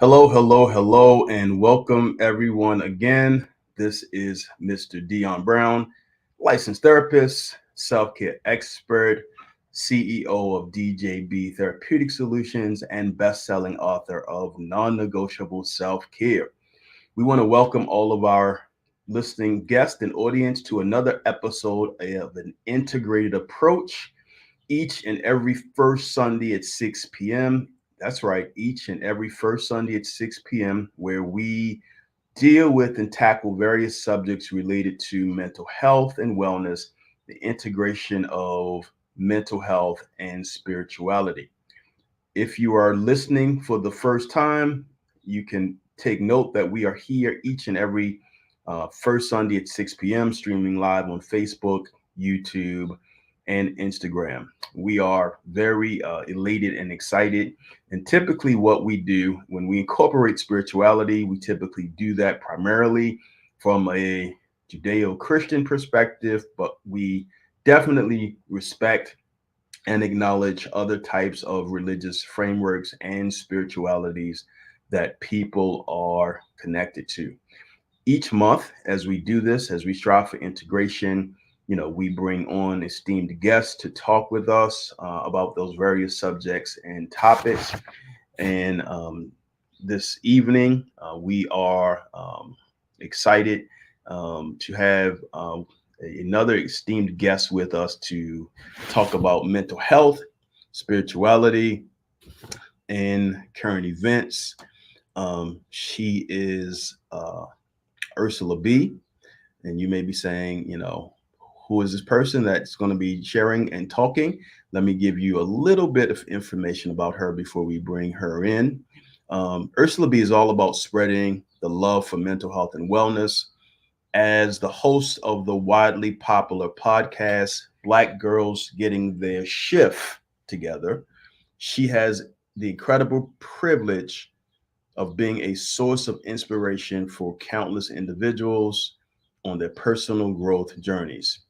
Hello, hello, hello, and welcome everyone again. This is Mr. Dion Brown, licensed therapist, self care expert, CEO of DJB Therapeutic Solutions, and best selling author of Non Negotiable Self Care. We want to welcome all of our listening guests and audience to another episode of an integrated approach each and every first Sunday at 6 p.m. That's right, each and every first Sunday at 6 p.m., where we deal with and tackle various subjects related to mental health and wellness, the integration of mental health and spirituality. If you are listening for the first time, you can take note that we are here each and every first Sunday at 6 p.m., streaming live on Facebook, YouTube, and Instagram. We are very elated and excited. And typically, what we do when we incorporate spirituality, we typically do that primarily from a Judeo Christian perspective, but we definitely respect and acknowledge other types of religious frameworks and spiritualities that people are connected to. Each month, as we do this, as we strive for integration, we bring on esteemed guests to talk with us about those various subjects and topics. And this evening, we are excited to have another esteemed guest with us to talk about mental health, spirituality, and current events. She is Ursula B. And you may be saying, who is this person that's going to be sharing and talking? Let me give you a little bit of information about her before we bring her in. Ursula B is all about spreading the love for mental health and wellness. As the host of the widely popular podcast, Black Girls Getting Their Shift Together, she has the incredible privilege of being a source of inspiration for countless individuals on their personal growth journeys.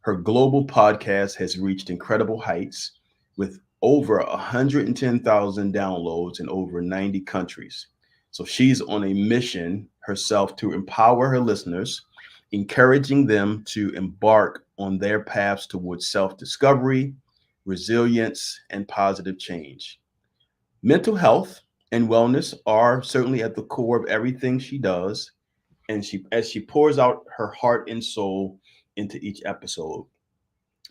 Her global podcast has reached incredible heights with over 110,000 downloads in over 90 countries. So she's on a mission herself to empower her listeners, encouraging them to embark on their paths towards self discovery, resilience, and positive change. Mental health and wellness are certainly at the core of everything she does, and as she pours out her heart and soul into each episode,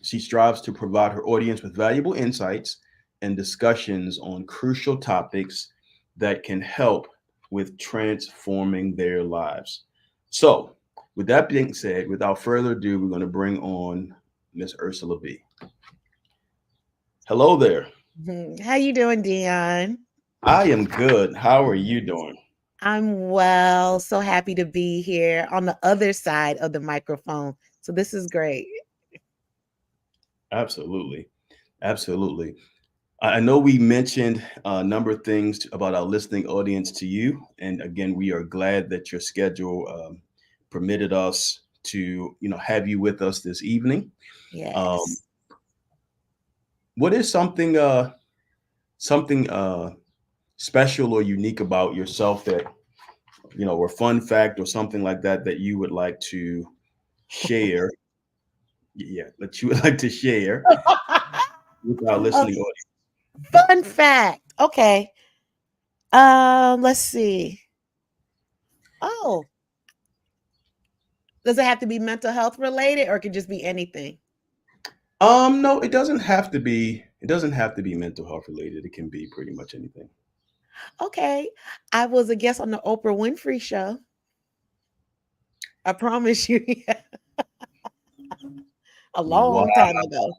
she strives to provide her audience with valuable insights and discussions on crucial topics that can help with transforming their lives. So, with that being said, without further ado, we're going to bring on Miss Ursula B. Hello there. How you doing, Dion? I am good. How are you doing? I'm well. So happy to be here on the other side of the microphone. So this is great. Absolutely. Absolutely. I know we mentioned a number of things about our listening audience to you. And again, we are glad that your schedule permitted us to, have you with us this evening. Um, Yes. what is something special or unique about yourself that, or fun fact or something like that that you would like to share? Yeah, that you would like to share with our Oh, listening audience. fun fact. Okay. Let's see. Oh, does it have to be mental health related or it could just be anything? No, it doesn't have to be. It doesn't have to be mental health related. It can be pretty much anything. Okay. I was a guest on the Oprah Winfrey show. I promise you. A Wow, long time ago.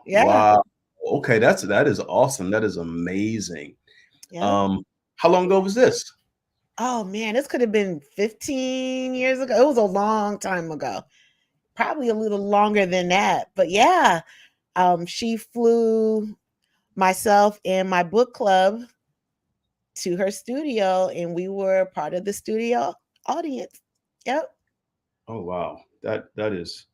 Yeah. wow. Okay, that is awesome. That is amazing. Yeah. Um, how long ago was this? Oh man, this could have been 15 years ago. It was a long time ago. Probably a little longer than that. But yeah, she flew myself and my book club to her studio and we were part of the studio audience. Yep. Oh wow, that is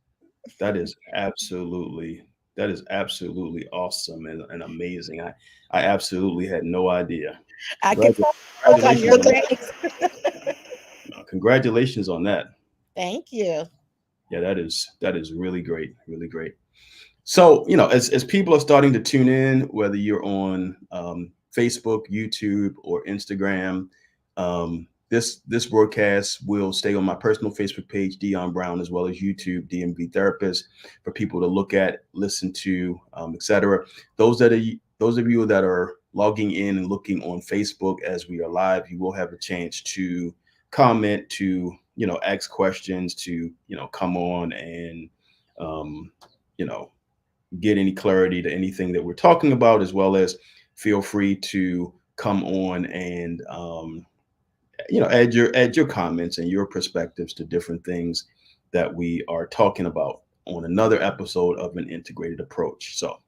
absolutely That is absolutely awesome and amazing. I absolutely had no idea. I can tell by Congratulations your on that. face. Congratulations on that. Thank you. Yeah, that is really great, really great. So, as people are starting to tune in, whether you're on Facebook, YouTube, or Instagram, this broadcast will stay on my personal Facebook page, Dion Brown, as well as YouTube, DMV Therapist, for people to look at, listen to, etc. Those of you that are logging in and looking on Facebook as we are live, you will have a chance to comment, to ask questions, to come on and um, you know get any clarity to anything that we're talking about, as well as feel free to come on and add your comments and your perspectives to different things that we are talking about on another episode of an integrated approach. So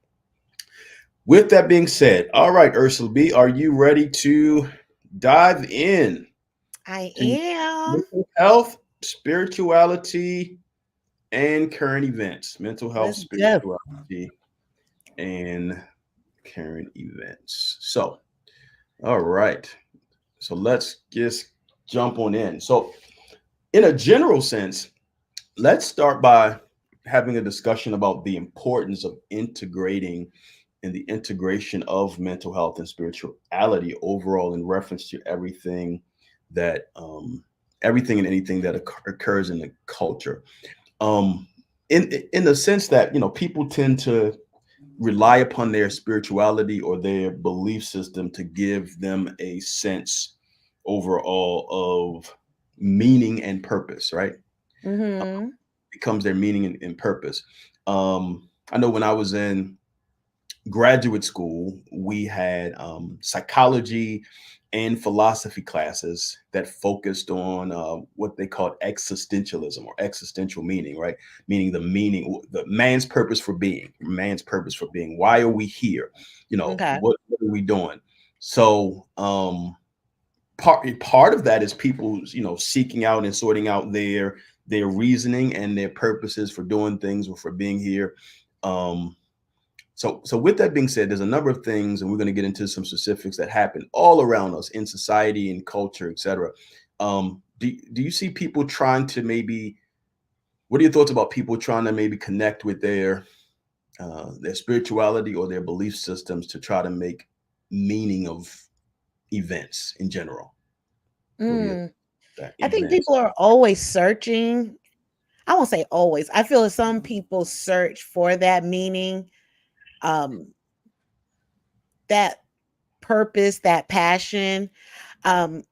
with that being said, all right, Ursula B, are you ready to dive in I to am. mental health, spirituality, and current events? Mental health, Let's go. spirituality, and current events. So, all right. So let's just jump on in. So, in a general sense, let's start by having a discussion about the importance of integrating and the integration of mental health and spirituality overall in reference to that everything and anything that occurs in the culture. Um, in the sense that people tend to rely upon their spirituality or their belief system to give them a sense overall of meaning and purpose, right? Mm-hmm. Becomes their meaning and purpose. I know when I was in graduate school, we had psychology and philosophy classes that focused on what they called existentialism or existential meaning, right? Meaning the man's purpose for being, man's purpose for being. Why are we here? Okay. What are we doing? So part of that is people, seeking out and sorting out their reasoning and their purposes for doing things or for being here. Um, so with that being said, there's a number of things, and we're going to get into some specifics that happen all around us in society and culture, etc. Do you see people trying to maybe? What are your thoughts about people trying to maybe connect with their spirituality or their belief systems to try to make meaning of events in general? What do you Mm. that I think events? people are always searching. I won't say always. I feel that some people search for that meaning, um, that purpose, that passion. Um,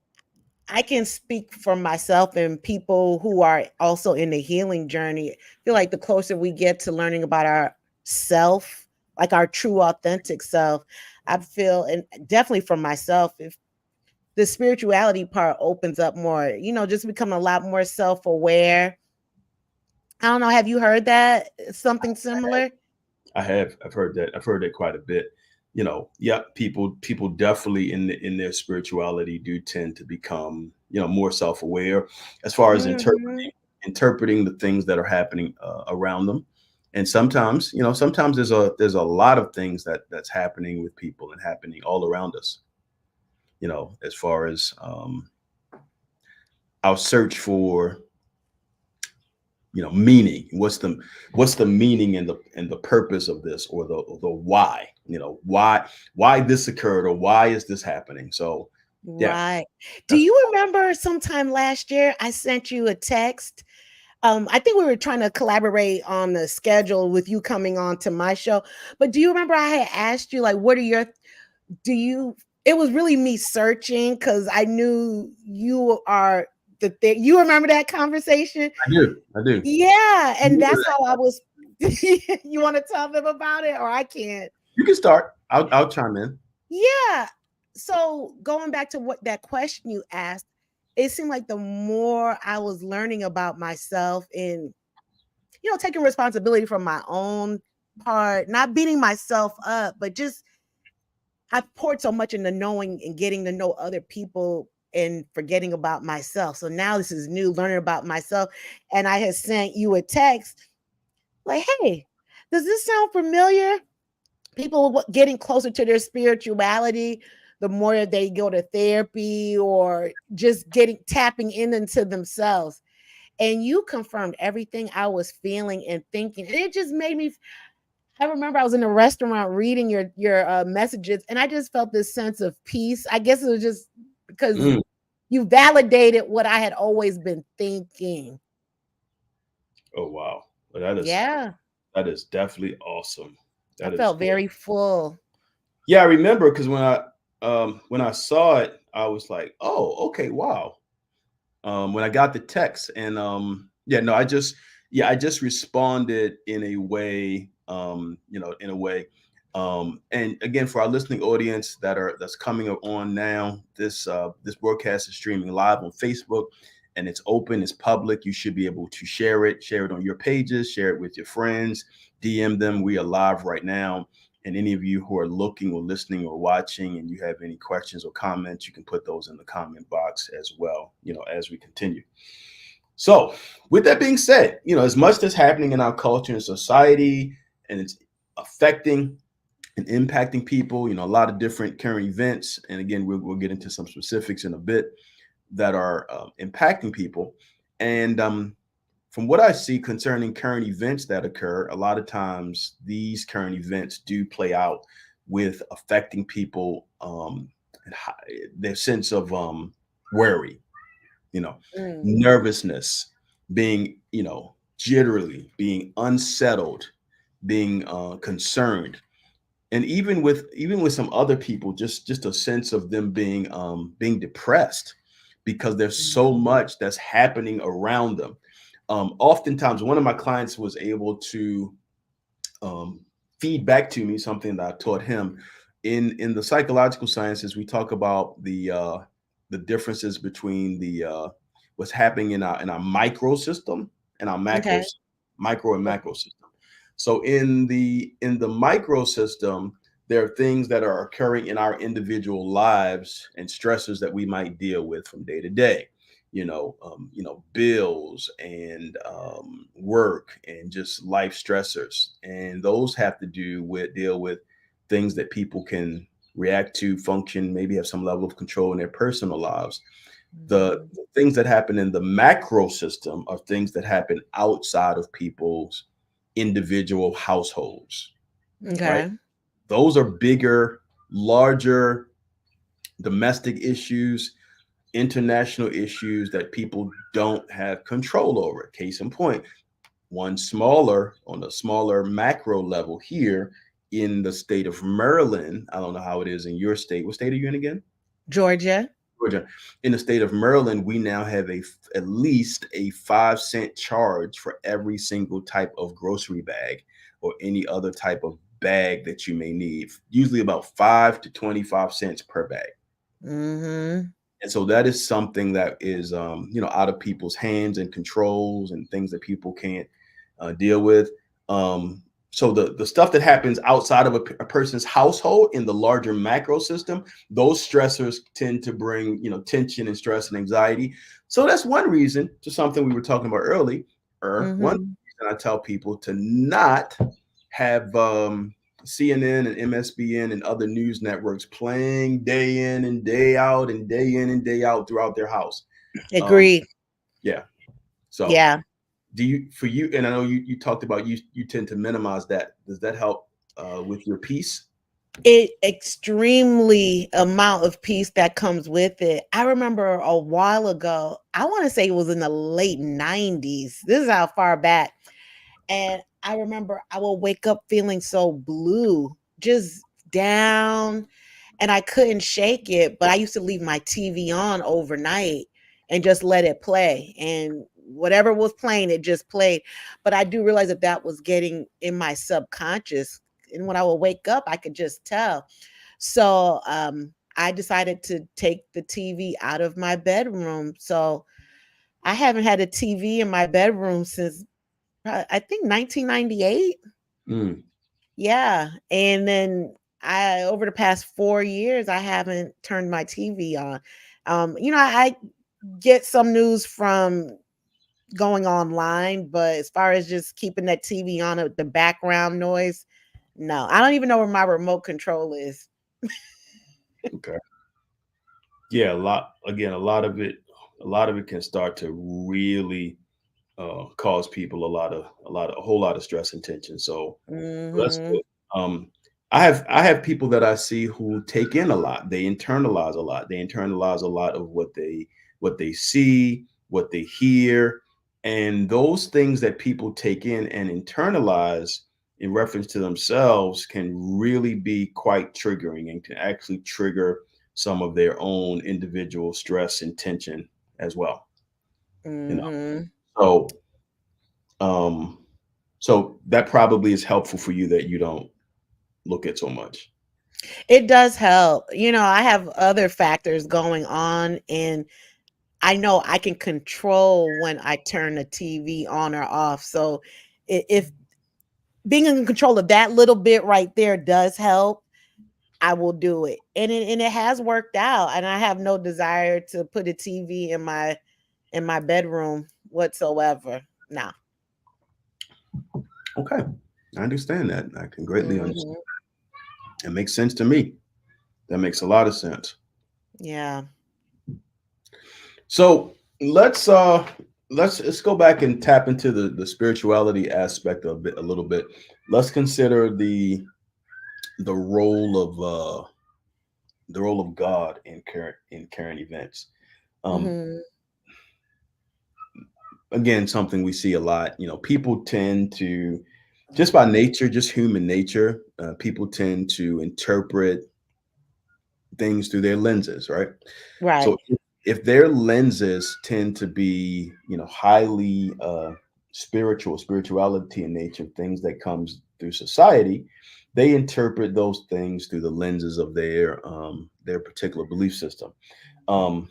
I can speak for myself and people who are also in the healing journey. I feel like the closer we get to learning about our self, like our true authentic self, I feel, and definitely for myself, if the spirituality part opens up more, just become a lot more self-aware. I don't know, have you heard that? Something similar? I have. I've heard that. I've heard that quite a bit. Yeah, people definitely in their spirituality do tend to become more self aware as far as Mhm. interpreting the things that are happening around them. And sometimes there's a lot of things that's happening with people and happening all around us. As far as our search for meaning. What's the meaning and the purpose of this, or the why, why this occurred, or why is this happening? So yeah, Right. Do that's you remember sometime last year I sent you a text? I think we were trying to collaborate on the schedule with you coming on to my show. But do you remember I had asked you, like, what are your, do you, it was really me searching because I knew you are the thing. You remember that conversation? I do. Yeah. And Remember that's that. how I was. You want to tell them about it or I can't? You can start. I'll chime in. Yeah. So going back to what that question you asked, it seemed like the more I was learning about myself and taking responsibility for my own part, not beating myself up, but just I've poured so much into knowing and getting to know other people and forgetting about myself. So now this is new, learning about myself. And I had sent you a text like, hey, Does this sound familiar? People getting closer to their spirituality, the more they go to therapy or just getting tapping into themselves. And you confirmed everything I was feeling and thinking. And it just made me, I remember I was in a restaurant reading your messages, and I just felt this sense of peace. I guess it was just because Mm. you validated what I had always been thinking. Oh wow, Yeah, that is definitely awesome. I That is felt great. very full. Yeah, I remember because when I saw it, I was like, oh, okay, wow. When I got the text, and yeah, no, I just responded in a way, in a way. And again, for our listening audience that's coming on now, this broadcast is streaming live on Facebook, and it's open, it's public. You should be able to share it on your pages, share it with your friends, DM them. We are live right now. And any of you who are looking or listening or watching and you have any questions or comments, you can put those in the comment box as well, as we continue. So, with that being said, as much that's happening in our culture and society, and it's affecting and impacting people, a lot of different current events. And again, we'll get into some specifics in a bit that are impacting people. And from what I see concerning current events that occur, a lot of times these current events do play out with affecting people, and their sense of worry, you know, Mm. nervousness, being, jittery, being unsettled, being concerned, and even with some other people, just a sense of them being depressed because there's so much that's happening around them. Oftentimes, one of my clients was able to um, feed back to me something that I taught him. In the psychological sciences, we talk about the differences between the what's happening in our micro system and our Okay. micro and macro system. So in the micro system, there are things that are occurring in our individual lives and stressors that we might deal with from day to day. Bills and work and just life stressors, and those have to deal with things that people can react to, function, maybe have some level of control in their personal lives. The, Mhm. the things that happen in the macro system are things that happen outside of people's individual households, right? Okay. Those are bigger, larger domestic issues, international issues that people don't have control over. Case in point, on a smaller macro level here in the state of Maryland. I don't know how it is in your state. What state are you in again? Georgia. Georgia. In the state of Maryland, we now have at least a 5 cent charge for every single type of grocery bag or any other type of bag that you may need. Usually about 5 to 25 cents per bag. Hmm. And so that is something that is, out of people's hands and controls and things that people can't deal with. So the stuff that happens outside of a person's household in the larger macro system, those stressors tend to bring, tension and stress and anxiety. So that's one reason, to something we were talking about earlier. One Hmm. reason I tell people to not have CNN and MSBN and other news networks playing day in and day out and day in and day out throughout their house. Um, Agreed. yeah. So Yeah. for you, and I know you talked about you tend to minimize that. Does that help with your peace? It extremely amount of peace that comes with it. I remember a while ago, I want to say it was in the late 90s. This is how far back. And I remember I will wake up feeling so blue, just down, and I couldn't shake it. But I used to leave my TV on overnight and just let it play. And whatever was playing, it just played. But I do realize that that was getting in my subconscious. And when I would wake up, I could just tell. So I decided to take the TV out of my bedroom. So I haven't had a TV in my bedroom since I think 1998. Mm. Yeah, and then I over the past 4 years, I haven't turned my TV on. I get some news from going online, but as far as just keeping that TV on the background noise, no. I don't even know where my remote control is. Okay. Yeah, a lot of it can start to really cause people a whole lot of stress and tension. So that's Mhm. good. Um, I have people that I see who take in a lot. They internalize a lot. They internalize a lot of what they see, what they hear, and those things that people take in and internalize in reference to themselves can really be quite triggering and can actually trigger some of their own individual stress and tension as well. You know, Mhm. so um, so that probably is helpful for you that you don't look at so much. It does help. I have other factors going on, and I know I can control when I turn the TV on or off. So if being in control of that little bit right there does help, I will do it. And it has worked out. And I have no desire to put a TV in my bedroom whatsoever. No. Okay, I understand that. I can greatly understand. Mhm. It makes sense to me. That makes a lot of sense. Yeah. So let's go back and tap into the spirituality aspect of it a little bit. Let's consider the role of the role of God in current events. Um, Mhm. Again, something we see a lot. You know, people tend to, just by nature, just human nature, people tend to interpret things through their lenses, right? Right. So if their lenses tend to be, you know, highly spirituality in nature, things that comes through society, they interpret those things through the lenses of their particular belief system. Um,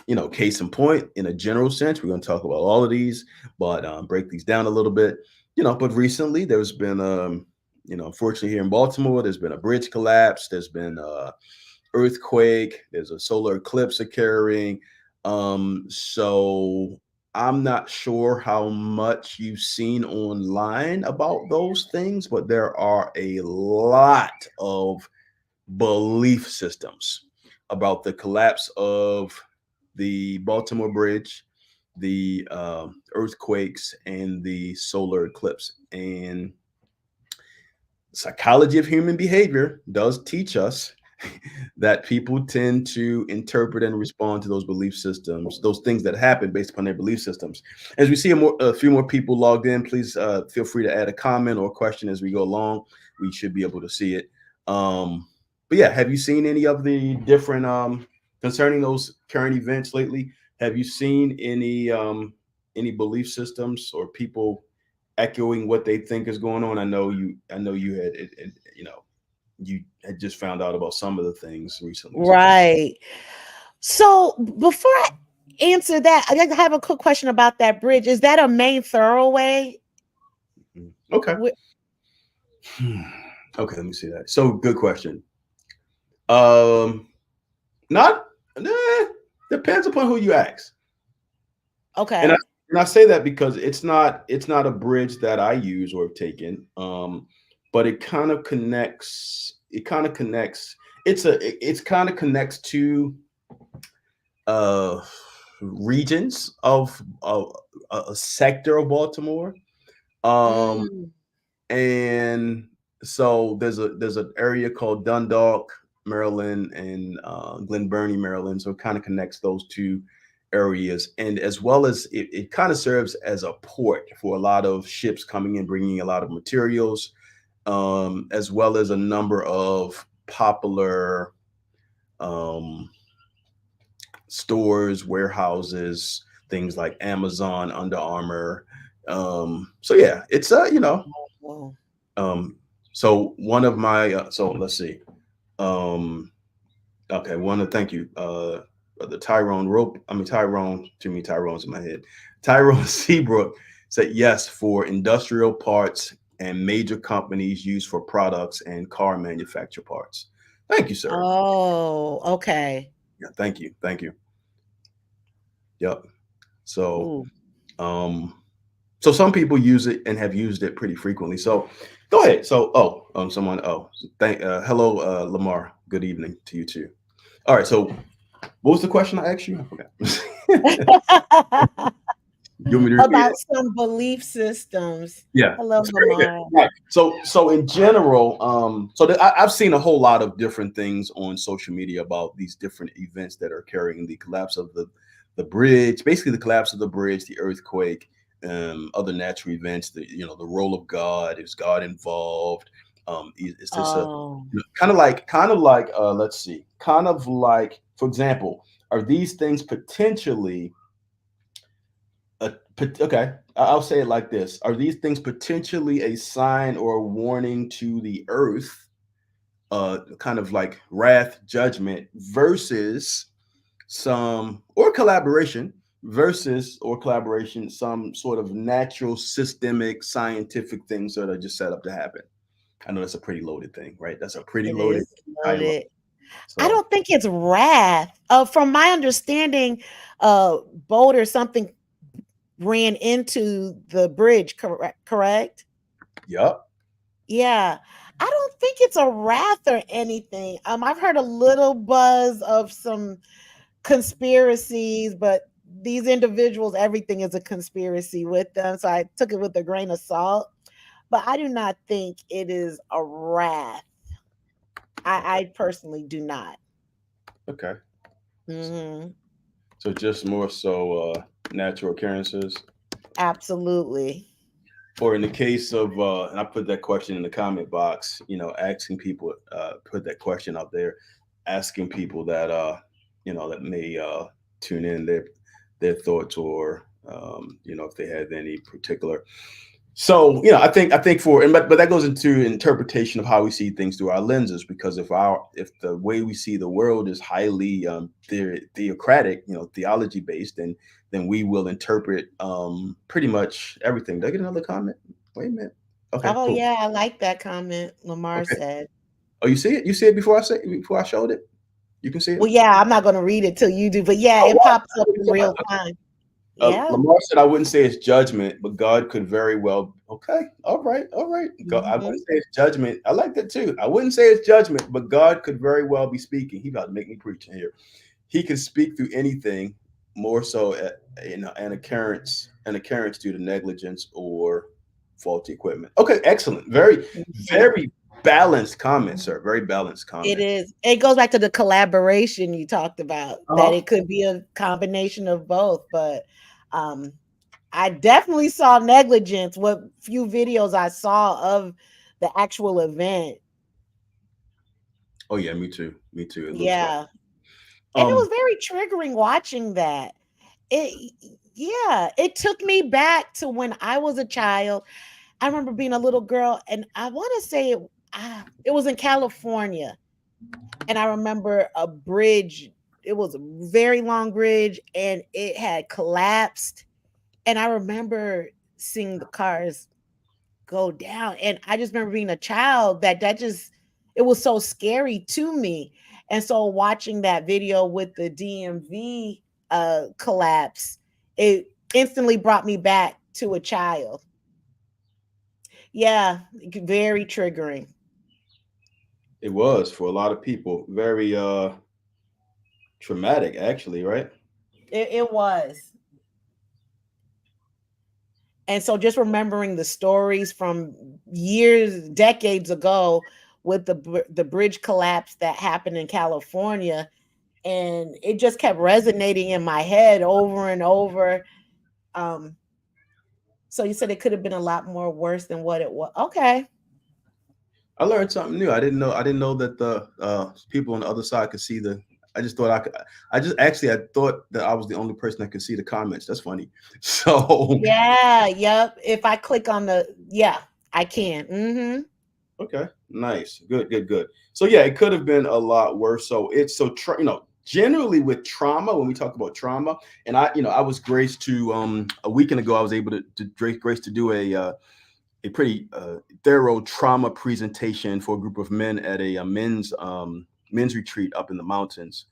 you know, case in point, in a general sense, we're going to talk about all of these, but break these down a little bit. You know, but recently there's been, you know, unfortunately here in Baltimore, there's been a bridge collapse. There's been earthquake. There's a solar eclipse occurring. So I'm not sure how much you've seen online about those things, but there are a lot of belief systems about the collapse of the Baltimore Bridge, the earthquakes, and the solar eclipse. And psychology of human behavior does teach us that people tend to interpret and respond to those belief systems, those things that happen based upon their belief systems. As we see a few more people logged in, please feel free to add a comment or question as we go along. We should be able to see it. But yeah, have you seen any of the different concerning those current events lately? Have you seen any belief systems or people echoing what they think is going on? I know you had you know, you had just found out about some of the things recently. So Right. So before I answer that, I have a quick question about that bridge. Is that a main thoroughway? okay. Wh- Okay, let me see that. So good question. Um not depends upon who you ask. And I Okay. and I say that because it's not a bridge that I use or have taken. But it kind of connects it's kind of connects to uh regions of a sector of Baltimore. Um Mm. and so there's an area called Dundalk, Maryland, and Glen Burnie, Maryland. So it kind of connects those two areas, and as well as it kind of serves as a port for a lot of ships coming in, bringing a lot of materials, as well as a number of popular um, stores, warehouses, things like Amazon, Under Armour. So yeah, it's you know, Oh. um, so one of my so let's see. Um, okay, one to thank you. The Tyrone Rope. I mean Tyrone. Too many Tyrones in my head. Tyrone Seabrook said yes for industrial parts and major companies used for products and car manufacture parts. Thank you, sir. Oh, okay. Yeah, thank you. Thank you. Yep. So Ooh. Um, so some people use it and have used it pretty frequently. So go ahead. So someone thank hello Lamar. Good evening to you too. All right. So what was the question I asked you? I forgot. You want me to repeat About it? some belief systems. Yeah. Hello, So, Lamar. right. So in general, I've seen a whole lot of different things on social media about these different events that are occurring, the collapse of the bridge, basically the collapse of the bridge, the earthquake, other natural events, the role of God. Is God involved? Is this a Oh, kind of like let's see, kind of like, for example, are these things potentially okay, I'll say it like this: are these things potentially a sign or a warning to the earth, kind of like wrath, judgment, versus some sort of natural, systemic, scientific things that are just set up to happen? I know that's a pretty loaded thing, right? That's a pretty it loaded is title. loaded. I So, don't think it's wrath. From my understanding, a boat or something ran into the bridge, correct? yep. Yeah. I don't think it's a wrath or anything. I've heard a little buzz of some conspiracies, but these individuals, everything is a conspiracy with them. So I took it with a grain of salt. But I do not think it is a wrath. Okay. I personally do not. Okay. Hmm. So just more so natural occurrences. Absolutely. Or in the case of, and I put that question in the comment box, asking people, put that question out there, asking people that, that may tune in their thoughts, or, if they have any particular. So, I think but that goes into interpretation of how we see things through our lenses, because if the way we see the world is highly theocratic, theology based, then we will interpret pretty much everything. Did I get another comment? Wait a minute. Okay, Oh cool. yeah, I like that comment Lamar Okay. said. Oh, you see it? You see it before I showed it? You can see it? Well, yeah, I'm not gonna read it till you do, but yeah, Oh, it wow. pops up in real time. Yeah. Lamar said, "I wouldn't say it's judgment, but God could very well." Okay, all right, all right. I wouldn't Hmm. say it's judgment. I like that too. I wouldn't say it's judgment, but God could very well be speaking. He about to make me preach in here. He can speak through anything, more so an occurrence due to negligence or faulty equipment. Okay, excellent. Very, Hmm. very balanced comment, sir. Very balanced It comment. is. It goes back to the collaboration you talked about, that Uh-huh. it could be a combination of both. But um, I definitely saw negligence. What few videos I saw of the actual event. Oh yeah, me too. Me too. It looks like. Yeah. And it Um. was very triggering watching that. It Yeah, it took me back to when I was a child. I remember being a little girl, and I want to say it was in California. And I remember a bridge, it was a very long bridge and it had collapsed. And I remember seeing the cars go down. And I just remember being a child that just, it was so scary to me. And so watching that video with the DMV collapse, it instantly brought me back to a child. Yeah, very triggering. It was for a lot of people very traumatic, actually, right? It was. And so just remembering the stories from years, decades ago with the bridge collapse that happened in California, and it just kept resonating in my head over and over. Um, so you said it could have been a lot more worse than what it was. Okay. I learned something new. I didn't know that the people on the other side could see the. I just thought I could. I thought that I was the only person that could see the comments. That's funny. So Yeah, yep. If I click on yeah, I can. Mm-hmm. okay, nice, good, good, good. So yeah, it could have been a lot worse. So it's so generally with trauma, when we talk about trauma, and I was graced to a weekend ago. I was able to grace to do a pretty thorough trauma presentation for a group of men at a men's retreat up in the mountains.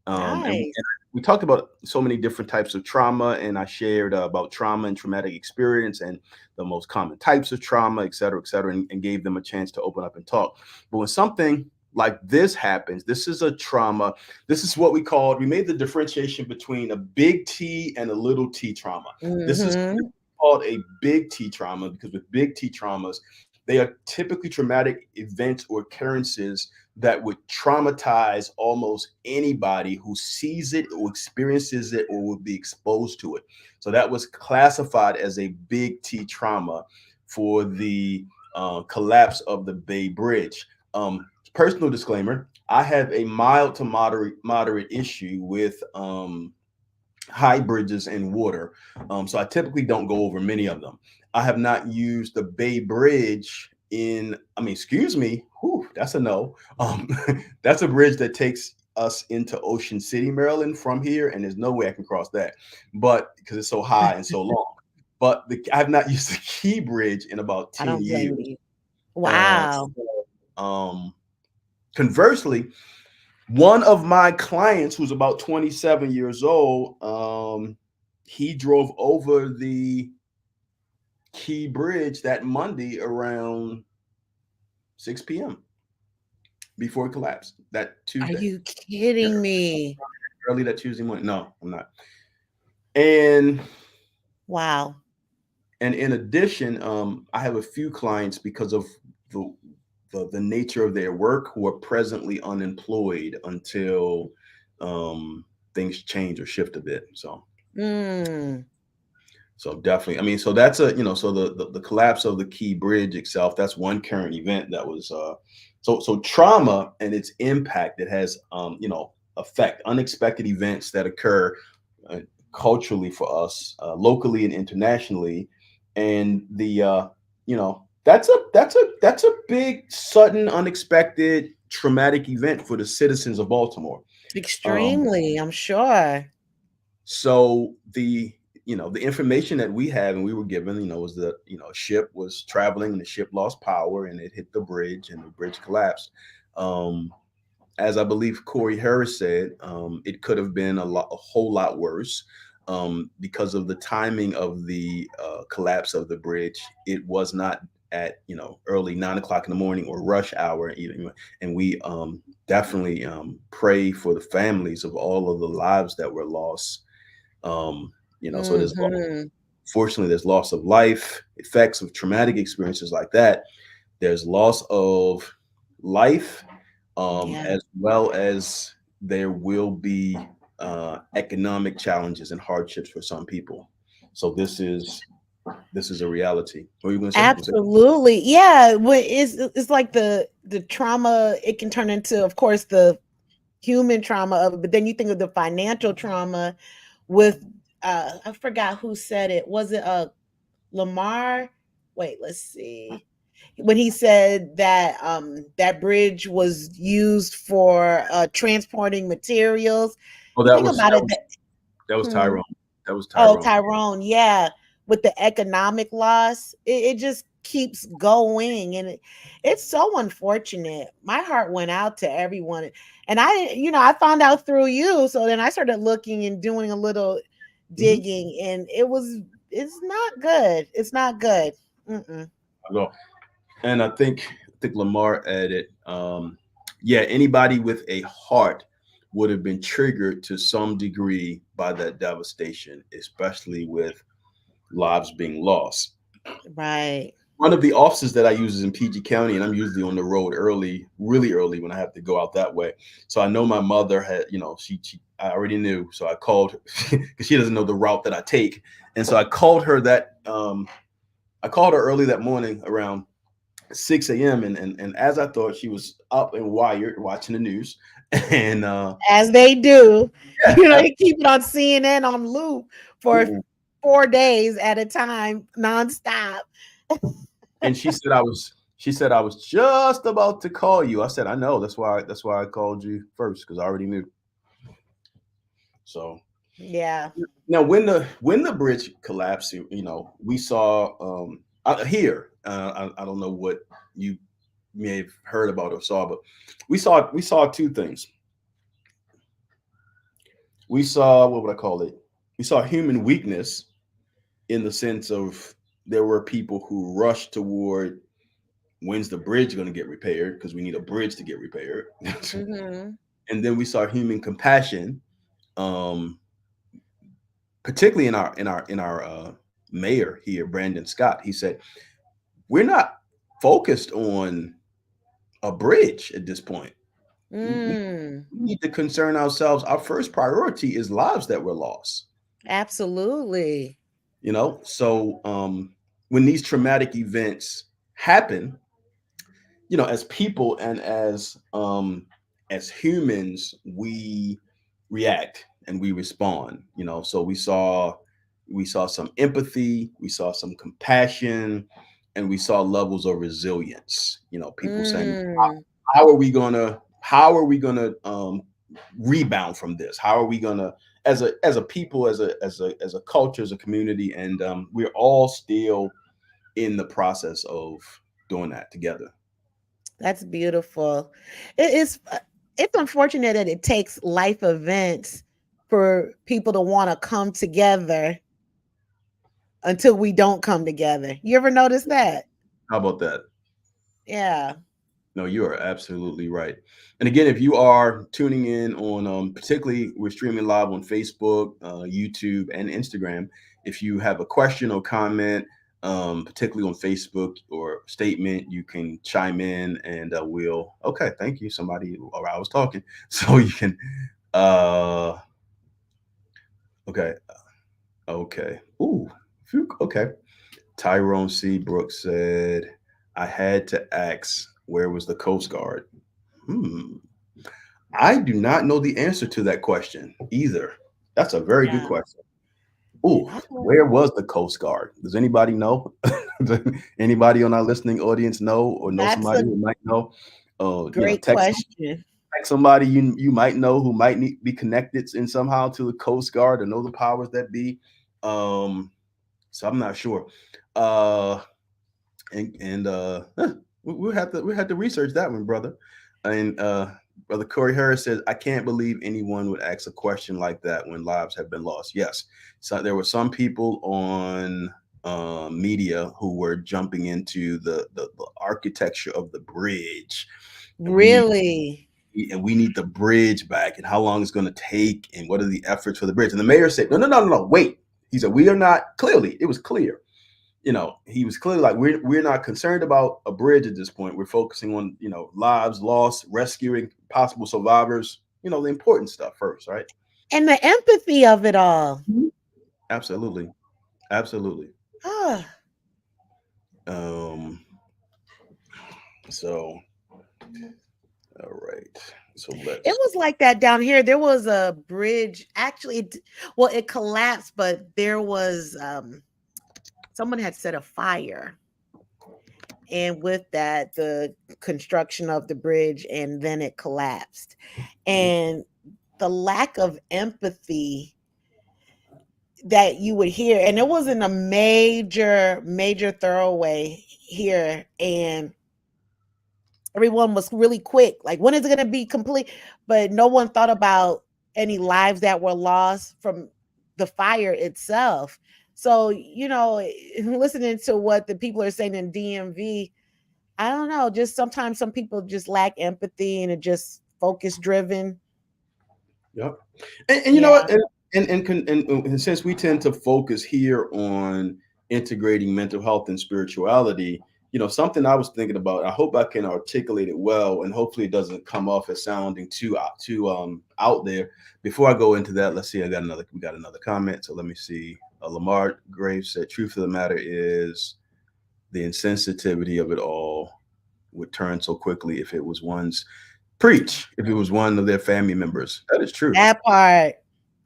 And Nice. we talked about so many different types of trauma, and I shared about trauma and traumatic experience and the most common types of trauma, et cetera, and gave them a chance to open up and talk. But when something like this happens, this is a trauma. This is what we made the differentiation between a big T and a little T trauma. This is Mm-hmm. called a big T trauma because with big T traumas, they are typically traumatic events or occurrences that would traumatize almost anybody who sees it or experiences it or would be exposed to it. So that was classified as a big T trauma for the collapse of the Bay Bridge. Personal disclaimer: I have a mild to moderate issue with high bridges and water, so I typically don't go over many of them. I have not used the Bay Bridge in, I mean, excuse me, whew, that's a no. That's a bridge that takes us into Ocean City, Maryland from here, and there's no way I can cross that, but because it's so high and so long. But I have not used the Key Bridge in about I 10 don't blame years. you. Uh, Wow. um, Conversely, one of my clients who's about 27 years old, he drove over the Key Bridge that Monday around 6 p.m. before it collapsed that Are Tuesday. you kidding me? Early that Tuesday morning. No, I'm not. And Wow. in addition, I have a few clients because of the the nature of their work who are presently unemployed until things change or shift a bit. Mm. So definitely, I mean, so that's a, so the collapse of the Key Bridge itself, that's one current event that was so trauma and its impact, it has affect unexpected events that occur uh, culturally for us, locally and internationally, and the that's a big, sudden, unexpected, traumatic event for the citizens of Baltimore. Um, Extremely, I'm sure. so the information that we have and we were given, was that a ship was traveling and the ship lost power and it hit the bridge and the bridge collapsed. Um, as I believe Corey Harris said, it could have been a whole lot worse because of the timing of the collapse of the bridge. It was not at early 9 o'clock in the morning or rush hour even, and we definitely pray for the families of all of the lives that were lost. So Mhm. fortunately there's loss of life, effects of traumatic experiences like that. There's loss of life, Yeah. as well as there will be economic challenges and hardships for some people. So this is a reality. What are you going to say? Absolutely. Yeah, it's like the trauma it can turn into, of course, the human trauma of it, but then you think of the financial trauma with I forgot who said it. Was it Lamar? Wait, let's see. When he said that that bridge was used for transporting materials. Oh, You that think was about that it was that that was hmm, Tyrone. That was oh, Tyrone. Tyrone, yeah, with the economic loss, it just keeps going, and it's so unfortunate. My heart went out to everyone, and I found out through you, so then I started looking and doing a little Mhm. digging, and it's not good. It's not good. Mm-mm. I go. And I think Lamar added, yeah, anybody with a heart would have been triggered to some degree by that devastation, especially with lives being lost. Right. One of the offices that I use is in PG County, and I'm usually on the road early, really early when I have to go out that way. So I know my mother had, she I already knew, so I called because she doesn't know the route that I take, and so I called her early that morning around 6 a.m. And as I thought, she was up and wired watching the news. And As they do. yeah, You keep it on CNN on loop for absolutely. 4 days at a time, nonstop. And she said I was just about to call you. I said, I know, that's why I called you first, because I already knew. So Yeah. now when the bridge collapsed, we saw here. I don't know what you may have heard about or saw, but we saw two things. We saw, what would I call it? We saw human weakness in the sense of there were people who rushed toward when's the bridge going to get repaired because we need a bridge to get repaired. Hmm. And then we saw human compassion, um, particularly in our mayor here, Brandon Scott. He said, "We're not focused on a bridge at this point. We Mm, need to concern ourselves. Our first priority is lives that were lost." absolutely. So when these traumatic events happen, as people and as humans, we react and we respond. So we saw some empathy, we saw some compassion, and we saw levels of resilience. People saying, Mm, how are we gonna rebound from this? How are we gonna, as a people, as a culture, as a community? And we're all still in the process of doing that together. that's beautiful. It's unfortunate that it takes life events for people to want to come together until we don't come together. You ever notice that? How about that? Yeah. No, you are absolutely right. And again, if you are tuning in on, particularly we're streaming live on Facebook, YouTube, and Instagram. If you have a question or comment, particularly on Facebook or statement, you can chime in and we'll. Okay, thank you. Somebody, or I was talking, so you can. Uh, okay, okay. Ooh, phew, okay. Tyrone C. Brooks said, "I had to ask, where was the Coast Guard?" Hmm. I do not know the answer to that question either. That's a very good Yeah. question. Ooh, Okay. where was the Coast Guard? Does anybody know? Anybody on our listening audience know, or know That's somebody a who might know? great question. Text somebody you might know who might be connected in somehow to the Coast Guard or know the powers that be. Um, so I'm not sure. Uh, and we had to research that one, brother. And brother Corey Harris says, "I can't believe anyone would ask a question like that when lives have been lost." Yes, so there were some people on media who were jumping into the architecture of the bridge, and Really? we need the bridge back, and how long it's going to take, and what are the efforts for the bridge. And the mayor said, "No, no, no, no, no, wait." He said, "We are not." Clearly, it was clear. He was clearly like, we're not concerned about a bridge at this point. We're focusing on, lives lost, rescuing possible survivors, the important stuff first, right? And the empathy of it all. Mhm. Absolutely. Absolutely. Ah, Um, so, all right. So it let's, was like that down here. There was a bridge. Actually, well, it collapsed, but there was someone had set a fire, and with that, the construction of the bridge, and then it collapsed. And the lack of empathy that you would hear, and it wasn't a major thoroughway here, and everyone was really quick. Like, when is it going to be complete? But no one thought about any lives that were lost from the fire itself. So, listening to what the people are saying in DMV, I don't know. Just sometimes some people just lack empathy and are just focus driven. yep. And you know Yeah. what? And since we tend to focus here on integrating mental health and spirituality, something I was thinking about. I hope I can articulate it well, and hopefully it doesn't come off as sounding too out there. Before I go into that, let's see. We got another comment. So let me see. Lamar Graves said, "Truth of the matter is, the insensitivity of it all would turn so quickly if it was one's preach. If it was one of their family members, that is true. That part.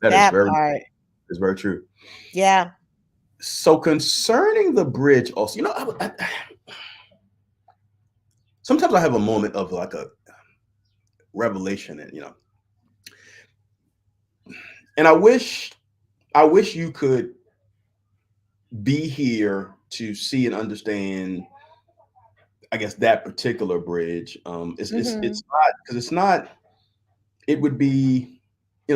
That is That very part. is very true." Yeah. So concerning the bridge, also, sometimes I have a moment of like a revelation, and I wish you could be here to see and understand. I guess that particular bridge, it's Hmm. not because it's not. It would be.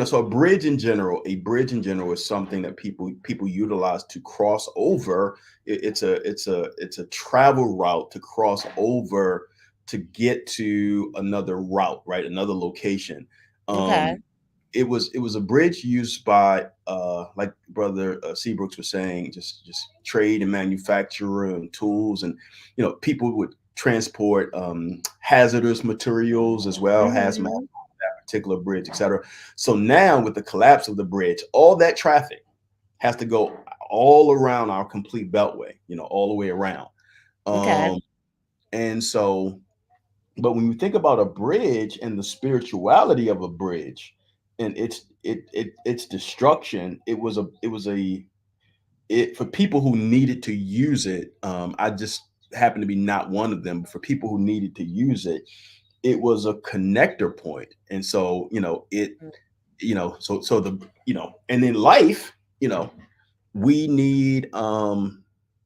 so a bridge in general is something that people utilize to cross over. It's a travel route to cross over to get to another route, right? Another location. Okay. It was a bridge used by like brother Seabrooks was saying, just trade and manufacturer and tools, and people would transport hazardous materials as well, hazmat, Hmm. particular bridge, etc. So now with the collapse of the bridge, all that traffic has to go all around our complete beltway, all the way around. Okay. Um, and so, but when you think about a bridge and the spirituality of a bridge and its destruction, it for people who needed to use it. I just happened to be not one of them, but for people who needed to use it, it was a connector point. And so, so the, and in life, we need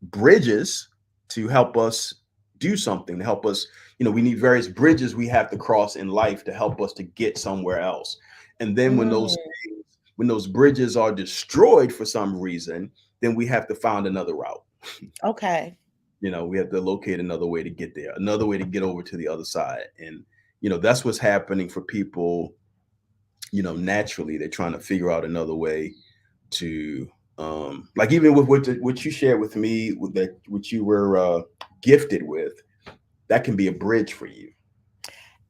bridges to help us do something, to help us, we need various bridges we have to cross in life to help us to get somewhere else. And then Mm. when those bridges are destroyed for some reason, then we have to find another route. Okay. We have to locate another way to get there, another way to get over to the other side. And that's what's happening for people. Naturally they're trying to figure out another way to, like, even with what you shared with me, with that, what you were gifted with, that can be a bridge for you.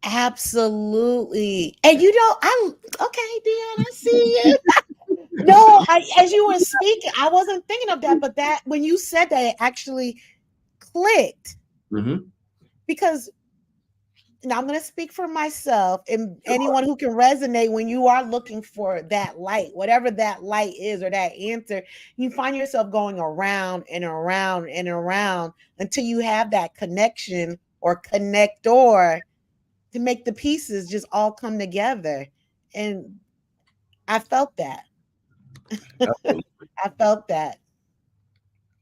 Absolutely. And I okay, Dion, I see you. No, as you were speaking, I wasn't thinking of that, but that when you said that, it actually clicked Hmm. because now I'm going to speak for myself and anyone who can resonate when you are looking for that light, whatever that light is or that answer, you find yourself going around and around and around until you have that connection or connector to make the pieces just all come together. And I felt that. Absolutely. I felt that.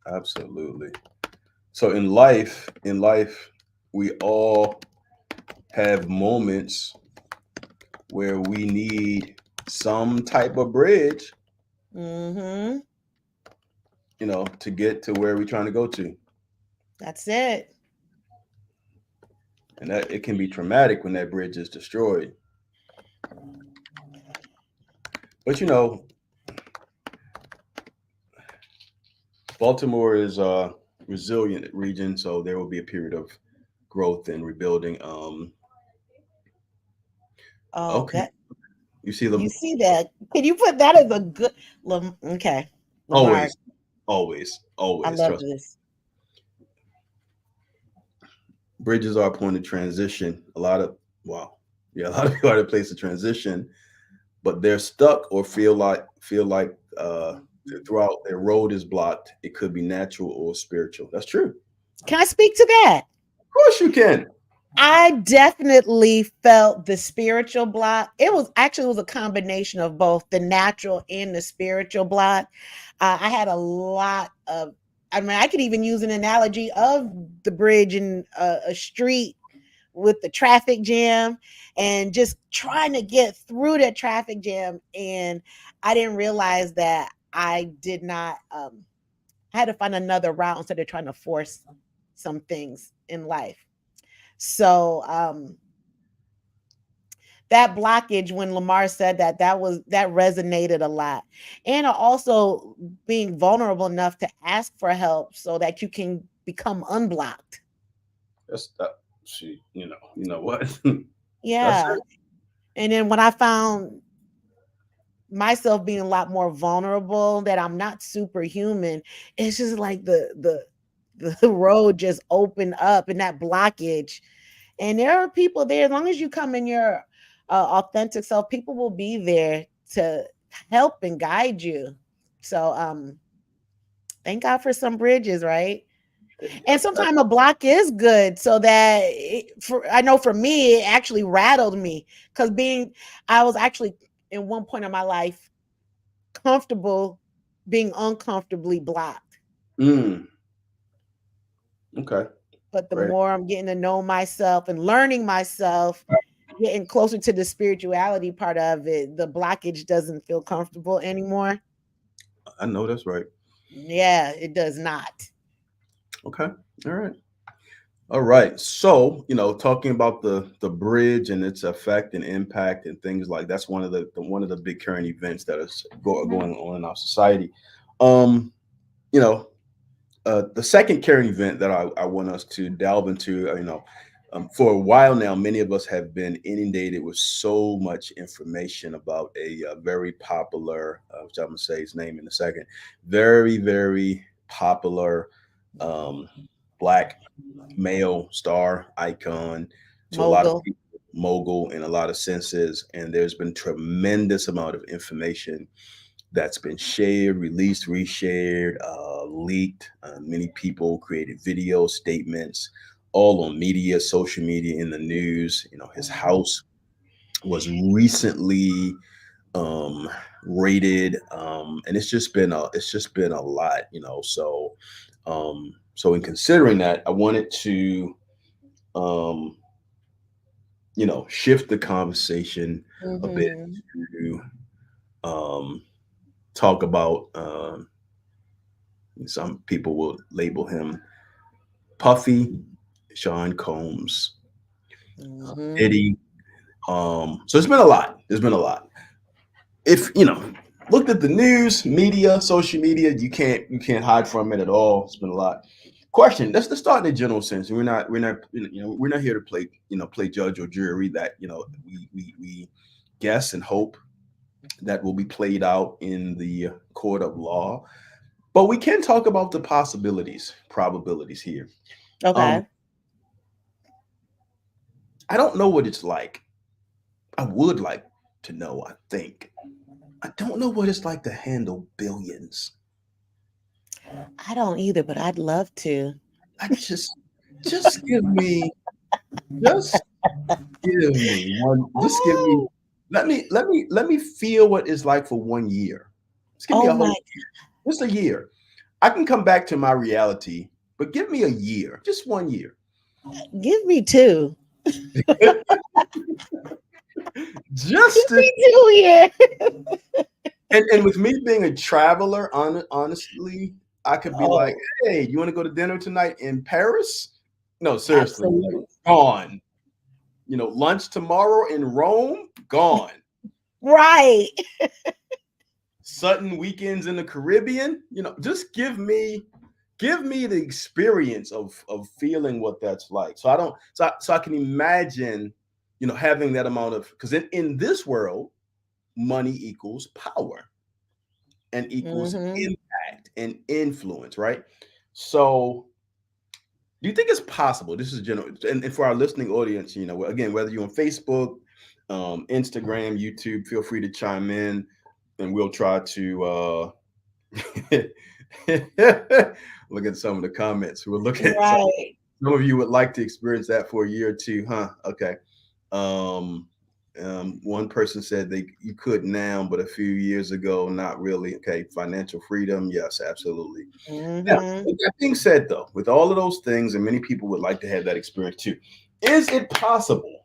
Absolutely. So in life, we all have moments where we need some type of bridge, Mhm. to get to where we're trying to go to. That's it. And that it can be traumatic when that bridge is destroyed. But Baltimore is a resilient region, so there will be a period of growth and rebuilding. Oh, Okay, that you see you the see that. Can you put that as a good okay. Lamar, always, always, I always love trust. this. Bridges are a point of transition. A lot of wow, yeah, a lot of people are at a place of transition, but they're stuck or feel like throughout their road is blocked. It could be natural or spiritual. That's true. Of Can I speak to that? course, you can. I definitely felt the spiritual block. It was a combination of both the natural and the spiritual block. I had a lot of. I mean, I could even use an analogy of the bridge in a street with the traffic jam and just trying to get through that traffic jam. And I didn't realize that I did not. I had to find another route instead of trying to force some things in life. So that blockage when Lamar said that that resonated a lot. And also being vulnerable enough to ask for help so that you can become unblocked. That's that. She, you know what? That's Yeah. it. And then when I found myself being a lot more vulnerable, that I'm not superhuman, it's just like the road just opened up and that blockage. And there are people there, as long as you come in your authentic self, people will be there to help and guide you. So thank God for some bridges, right? And sometimes a block is good so that I know for me, it actually rattled me because I was actually in one point in my life comfortable being uncomfortably blocked. Mm, okay. But the Right. more I'm getting to know myself and learning myself, getting closer to the spirituality part of it, the blockage doesn't feel comfortable anymore. I know that's right. Yeah, it does not. Okay. All right. All right. So, talking about the bridge and its effect and impact and things like that's one of the one of the big current events that is Mhm. going on in our society. Um, you know, the second current event that I want us to delve into, for a while now, many of us have been inundated with so much information about a very popular, which I'm gonna say his name in a second, very, very popular um, black male star icon to a lot of Mogul. people, mogul in a lot of senses, and there's been tremendous amount of information that's been shared, released, reshared, leaked. Many people created video statements, all on media, social media, in the news. His Mhm. house was recently um, rated, and it's just been a lot. So in considering that, I wanted to um, shift the conversation a bit Mhm. to um, talk about. Some people will label him Puffy, Sean Combs, Mhm. Diddy. So it's been a lot. There's been a lot. If looked at the news, media, social media, you can't hide from it at all. It's been a lot. Question. Let's start in a general sense. We're not here to play judge or jury. That we guess and hope that will be played out in the court of law. But we can talk about the possibilities, probabilities here. Um, Okay. I don't know what it's like. I would like to know, I think. I don't know what it's like to handle billions. I don't either, but I'd love to. I just give me, just give me one, just give me, Oh, let me feel what it's like for 1 year. Just give me oh a my, whole, just a year. I can come back to my reality, but give me a year, just 1 year. give me two. Give Just to, me 2 years. and with me being a traveler, honestly, I could be like, Oh, hey, you want to go to dinner tonight in Paris? No, seriously, like, absolutely. gone. Lunch tomorrow in Rome, gone. Right. Sudden weekends in the Caribbean, just give me the experience of feeling what that's like. So I don't, so I can imagine, having that amount of, because in this world, money equals power and equals Mhm. impact and influence, right? So do you think it's possible? This is general, and for our listening audience, again, whether you're on Facebook, Instagram, YouTube, feel free to chime in, and we'll try to look at some of the comments. We'll look at Right. some of you would like to experience that for a year or two, huh? Okay. Um, one person said you could now, but a few years ago, not really. Okay, financial freedom, yes, absolutely. Now, Mhm. with that being said, though, with all of those things, and many people would like to have that experience too, is it possible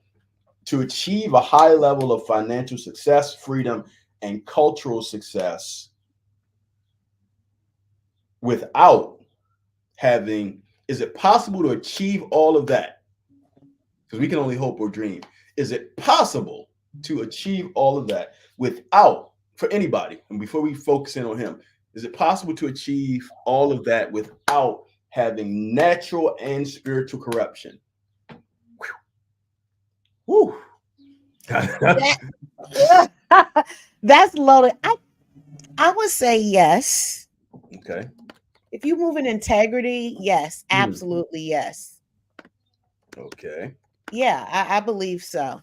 to achieve a high level of financial success, freedom, and cultural success without having? Is it possible to achieve all of that? Because we can only hope or dream. Is it possible to achieve all of that without, for anybody, and before we focus in on him, is it possible to achieve all of that without having natural and spiritual corruption? Whew. That that's loaded. I would say yes. Okay. If you move in integrity, yes, Hmm. absolutely yes. Okay. Yeah, I believe so.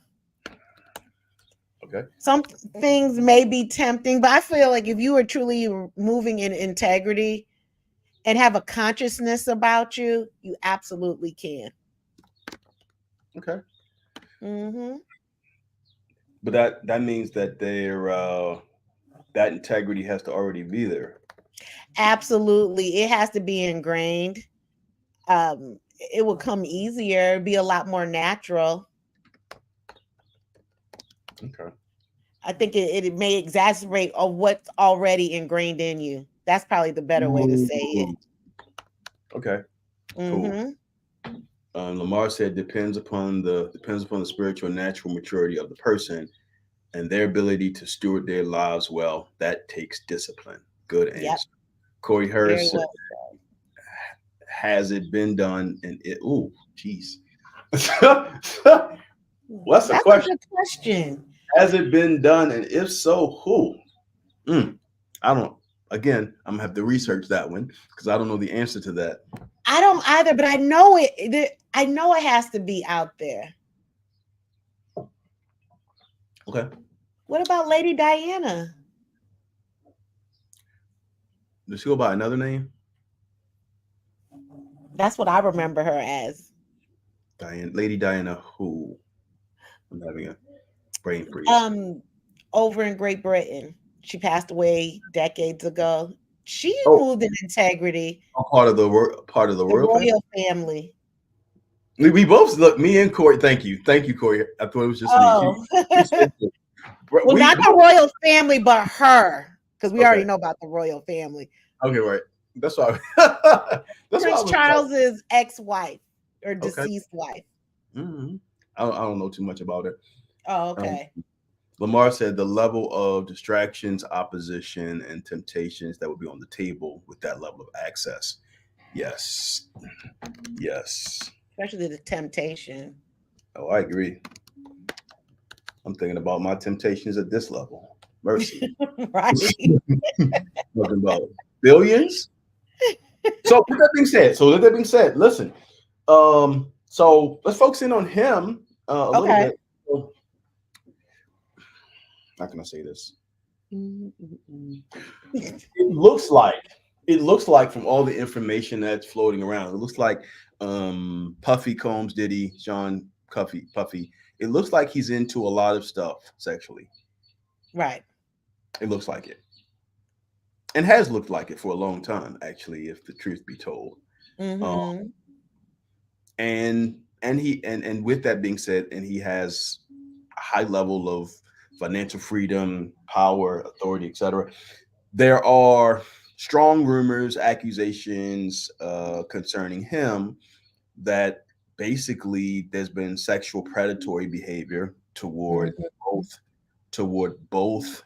Okay. Some things may be tempting, but I feel like if you are truly moving in integrity and have a consciousness about you, you absolutely can. Okay. Hmm. But that means that that integrity has to already be there. Absolutely. It has to be ingrained. It will come easier, be a lot more natural. Okay. I think it may exacerbate of what's already ingrained in you. That's probably the better way to say it. Ooh, okay. Cool. Mm-hmm. Lamar said depends upon the spiritual and natural maturity of the person and their ability to steward their lives well. That takes discipline. Good Yep. answer. Corey Very Harris said, well. has it been done? And it, ooh, jeez. What's the That's a question? good question. Has it been done? And if so, who? I don't. Again, I'm gonna have to research that one because I don't know the answer to that. I don't either, but I know I know it has to be out there. Okay. What about Lady Diana? Does she go by another name? That's what I remember her as. Lady Diana. Who? I'm having a brain freeze. Over in Great Britain. She passed away decades ago. She Oh, moved in integrity. part of the The royal family. royal family. We both look. Me and Corey. Thank you, Corey. I thought it was just me. Oh. Well, We not the royal family, but her. Because we already okay. know about the royal family. Okay, right. That's why. That's why I Prince was Charles's ex-wife or okay. deceased wife. Mm-hmm. I don't know too much about it. Oh, Um, okay. Lamar said the level of distractions, opposition, and temptations that would be on the table with that level of access. Yes. Yes. Especially the temptation. Oh, I agree. I'm thinking about my temptations at this level. Mercy. Right. Talking about billions. So with that being said, listen. So let's focus in on him a little Okay. bit. So, how can I say this? It looks like from all the information that's floating around, it looks like Puffy Combs Diddy, Sean Puffy. It looks like he's into a lot of stuff sexually. Right. It looks like it. And has looked like it for a long time, actually, if the truth be told. Mm-hmm. And with that being said, and he has a high level of financial freedom, power, authority, etc. There are strong rumors, accusations concerning him that basically there's been sexual predatory behavior both toward both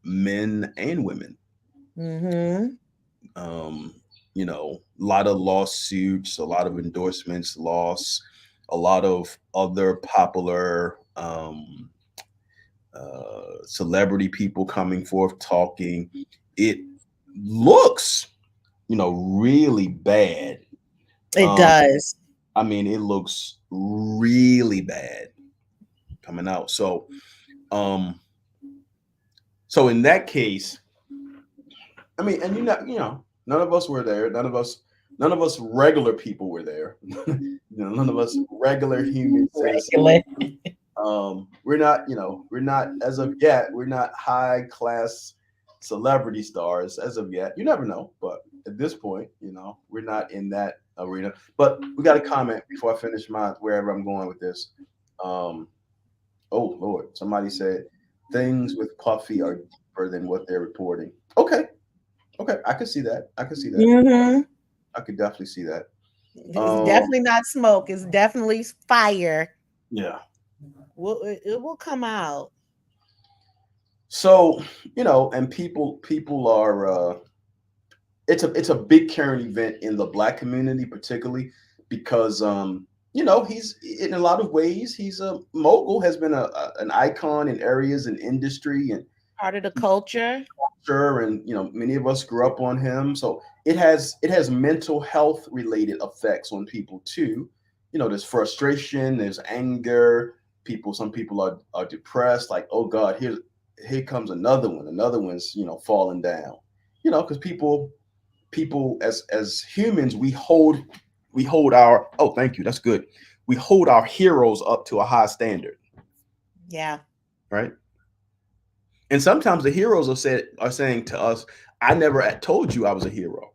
men and women. Mm-hmm. A lot of lawsuits, a lot of endorsements, a lot of other popular celebrity people coming forth talking. It looks, really bad. It does. I mean, it looks really bad coming out. So in that case, I mean, and none of us were there. None of us regular people were there. None of us regular human citizens. We're not as of yet. We're not high class celebrity stars as of yet. You never know, but at this point, we're not in that arena. But we got a comment before I finish wherever I'm going with this. Oh Lord, somebody said things with Puffy are deeper than what they're reporting. Okay, I could see that. Mm-hmm. I could definitely see that. It's definitely not smoke. It's definitely fire. Yeah. It will come out. So, and people are it's a big current event in the Black community, particularly because he's in a lot of ways he's a mogul, has been an icon in areas and industry and Part of the culture. sure, and many of us grew up on him, so it has mental health related effects on people too. There's frustration, there's anger. Some people are depressed, like, oh God, here comes another one. Another one's falling down. Because people as humans, we hold our, oh, thank you, that's good. We hold our heroes up to a high standard. Yeah. Right. And sometimes the heroes are saying to us, I never told you I was a hero.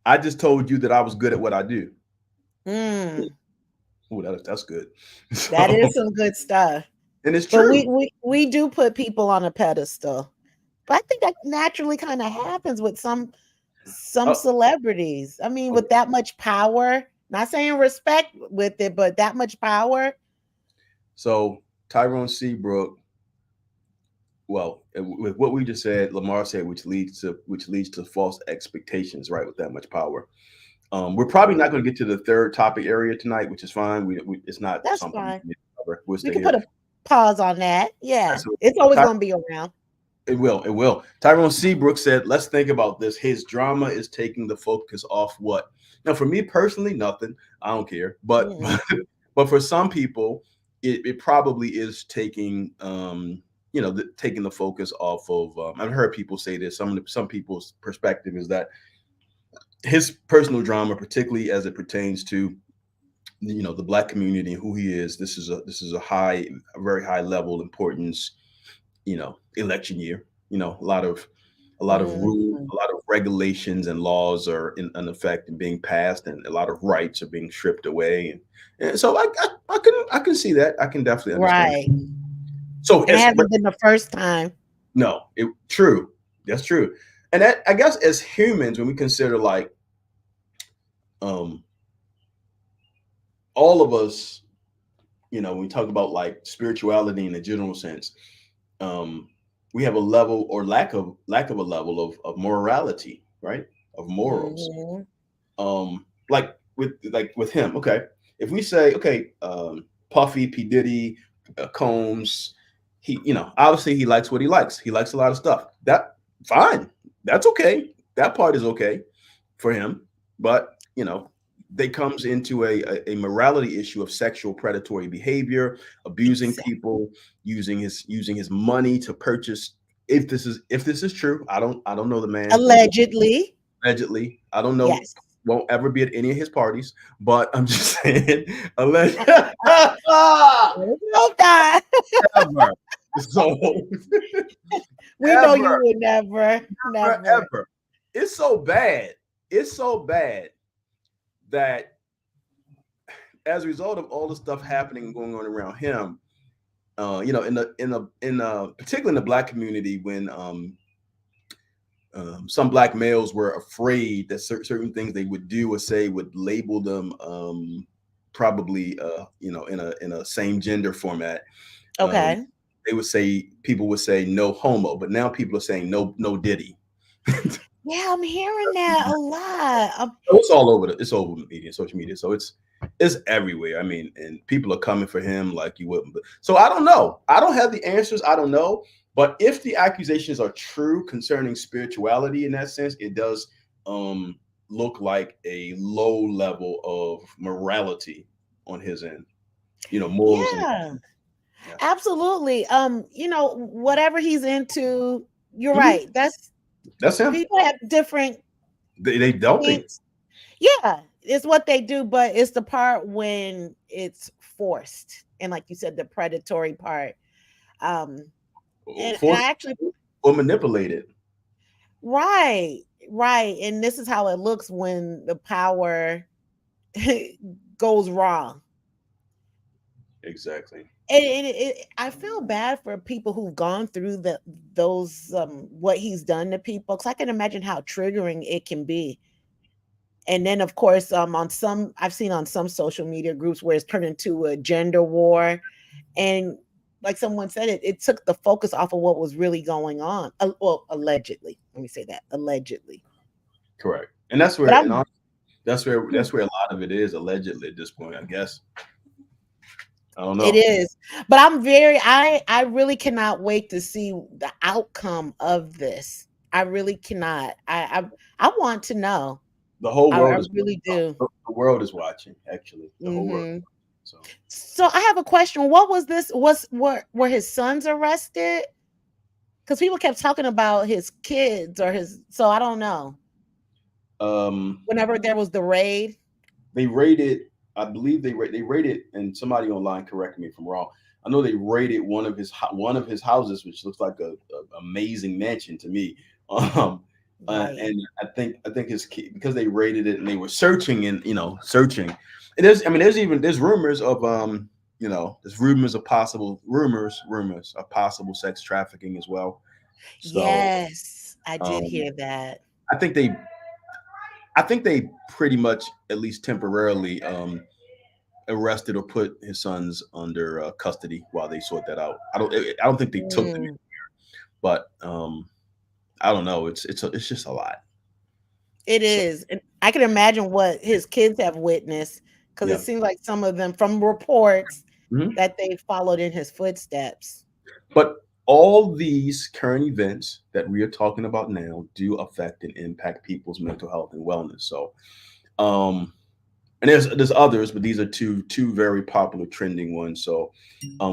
I just told you that I was good at what I do. Mm. Oh, that's good. That is some good stuff. And it's But true. we do put people on a pedestal. But I think that naturally kind of happens with some Oh, celebrities. I mean, okay. with that much power, not saying respect with it, but that much power. So Tyrone Seabrook, well, with what we just said, Lamar said, which leads to false expectations, right? With that much power. We're probably not Mhm. going to get to the third topic area tonight, which is fine. It's not That's something fine. we need to cover. We're We still can here. put a pause on that. Yeah. So It's always Ty- going to be around. it will. It will. Tyrone Seabrook said, "Let's think about this. His drama is taking the focus off what." Now, for me personally, nothing. I don't care. But Mm-mm. but for some people, it probably is taking taking the focus off of. I've heard people say this. Some people's perspective is that his personal drama, particularly as it pertains to the black community and who he is. This is a very high level importance. Election year. A lot of rule, Mhm. a lot of regulations and laws are in effect and being passed, and a lot of rights are being stripped away. And so I can see that. I can definitely understand. Right. So And it as hasn't been the first time. no, it true. That's true. And that, I guess, as humans, when we consider, like, um all of us, when we talk about like spirituality in a general sense, um, we have a level, or lack of a level of morality, right? Of morals. Mhm. Like with him, okay. If we say, okay, Puffy, P Diddy, Combs, he, obviously he likes what he likes. He likes a lot of stuff. That fine. That's okay. That part is okay for him. But they comes into a morality issue of sexual predatory behavior, abusing Exactly. people, using his money to purchase. If this is true, I don't know the man. Allegedly. Allegedly, I don't know. Yes. Won't ever be at any of his parties, but I'm just saying, alleged. There's no God. Ever. So We know you ever, would never, never. forever. It's so bad. It's so bad that, as a result of all the stuff happening and going on around him, in the particularly in the black community, when some black males were afraid that certain things they would do or say would label them, probably, in a same gender format. Um, Okay. people would say no homo, but now people are saying no Diddy. Yeah, I'm hearing that a lot. It's all over the media, social media. So it's everywhere. I mean, and people are coming for him like you wouldn't. So I don't know. I don't have the answers. I don't know. But if the accusations are true concerning spirituality in that sense, it does look like a low level of morality on his end. Morals and Yeah, yeah. absolutely. Whatever he's into, you're Mhm. right. That's That's him. people have different They don't think. things. Yeah, it's what they do, but it's the part when it's forced. And like you said, the predatory part. Um, and Forced I actually or manipulated. right, right. And this is how it looks when the power goes wrong. Exactly. And I feel bad for people who've gone through those what he's done to people, because I can imagine how triggering it can be. And then, of course, I've seen on some social media groups where it's turned into a gender war, and like someone said, it took the focus off of what was really going on. Well, allegedly, let me say that allegedly. Correct. And that's But where, and I'm that's where a lot of it is, allegedly, at this point, I guess. I don't It know. is. But I really cannot wait to see the outcome of this. I really cannot. I want to know. The whole I world is really do. the world is watching, actually. The whole world. Hmm. So So I have a question. What was this? Were his sons arrested? Because people kept talking about his kids or his. So I don't know. um Whenever there was the raid. they raided, I believe they raided, and somebody online correct me if I'm wrong. I know they raided one of his houses, which looks like a amazing mansion to me. Um, Right. and I think his kid, because they raided it and they were searching, and searching. And there's rumors of there's rumors of possible sex trafficking as well. So Yes, I did um, hear that. I think they pretty much, at least temporarily, arrested or put his sons under custody while they sort that out. I don't think they took them, Mm, but I don't know. It's just a lot. it So is. And I can imagine what his kids have witnessed because it yeah. seems like some of them, from reports, Mhm. that they followed in his footsteps. But all these current events that we are talking about now do affect and impact people's mental health and wellness. So um, and there's others, but these are two very popular trending ones. So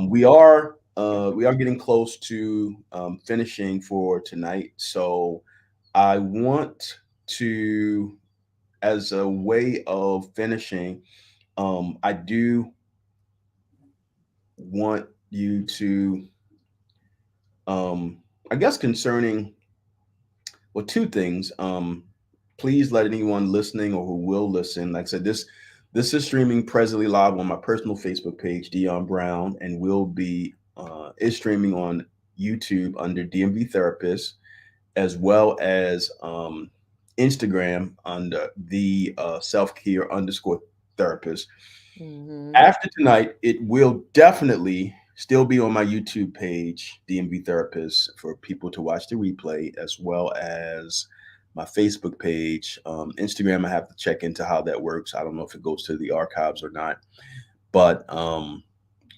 we are getting close to finishing for tonight. So I want to, as a way of finishing, I do want you to, um, I guess, concerning, well, two things. Please let anyone listening or who will listen, like I said, this is streaming presently live on my personal Facebook page, Dion Brown, and will be is streaming on YouTube under DMV Therapist, as well as Instagram under the self care underscore therapist. Hmm. After tonight, it will definitely still be on my YouTube page, DMV Therapist, for people to watch the replay, as well as my Facebook page. Instagram, I have to check into how that works. I don't know if it goes to the archives or not. But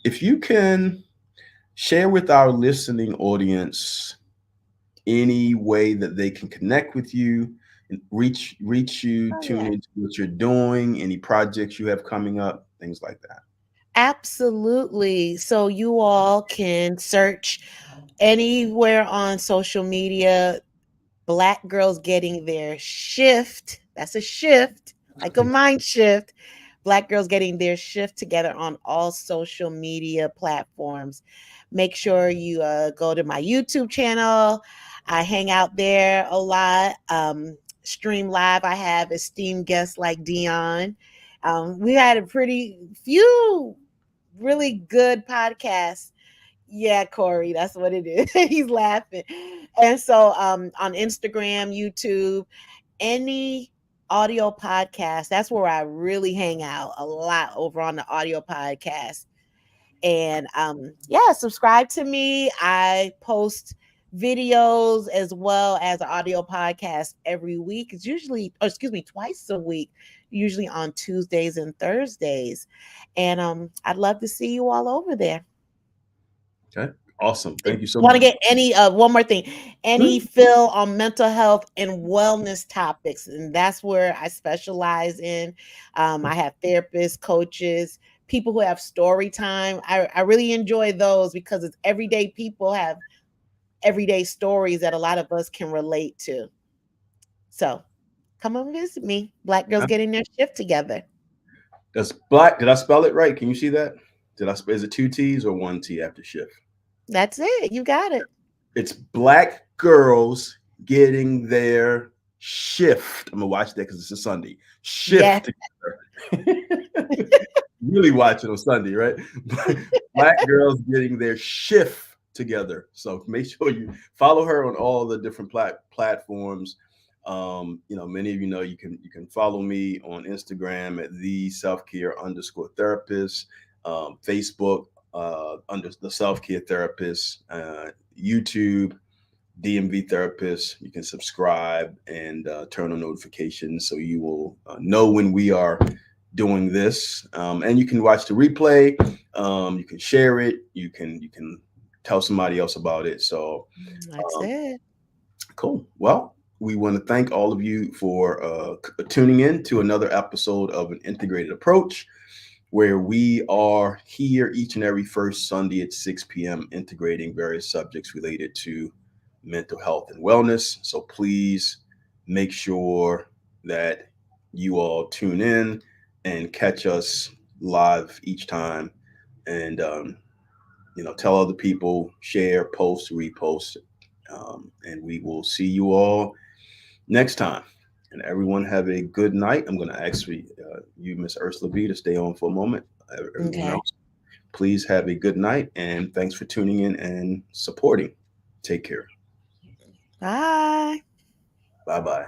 if you can share with our listening audience any way that they can connect with you and reach you, Oh, tune yeah. into what you're doing, any projects you have coming up, things like that. Absolutely. So you all can search anywhere on social media, Black girls getting their shift. That's a shift, like a mind shift. Black girls getting their shift together on all social media platforms. Make sure you go to my YouTube channel. I hang out there a lot. Stream live. I have esteemed guests like Dion. We had a pretty few really good podcasts. Yeah, Corey, that's what it is. He's laughing. And so on Instagram, YouTube, any audio podcast, that's where I really hang out a lot, over on the audio podcast. And yeah, subscribe to me. I post videos as well as an audio podcast every week. It's usually, or excuse me, twice a week, usually on Tuesdays and Thursdays. And I'd love to see you all over there. Okay. Awesome. Thank you so Want to much. get any one more thing, any Mhm. fill on mental health and wellness topics, and that's where I specialize in. I have therapists, coaches, people who have story time. I really enjoy those because it's everyday people have everyday stories that a lot of us can relate to. So come and visit me. Black girls Huh? getting their shift together. That's black. Did I spell it right? Can you see that? Is it two T's or one T after shift? That's it. You got it. It's black girls getting their shift. I'm gonna watch that because it's a Sunday. Yes. Shift together. Really watch it on Sunday, right? Black girls getting their shift together. So make sure you follow her on all the different platforms. Many of you know you can follow me on Instagram at the self care underscore therapist, Facebook under the self care therapist, YouTube DMV therapist. You can subscribe and turn on notifications so you will know when we are doing this. And you can watch the replay. You can share it. You can tell somebody else about it. So That's um, it. cool. Well, we want to thank all of you for tuning in to another episode of An Integrated Approach, where we are here each and every first Sunday at 6 p.m. integrating various subjects related to mental health and wellness. So please make sure that you all tune in and catch us live each time. And, tell other people, share, post, repost. And we will see you all next time. And everyone have a good night. I'm going to ask you, Miss Ursula B, to stay on for a moment. Everyone Okay. else, Please have a good night, and thanks for tuning in and supporting. Take care. Bye. Bye-bye.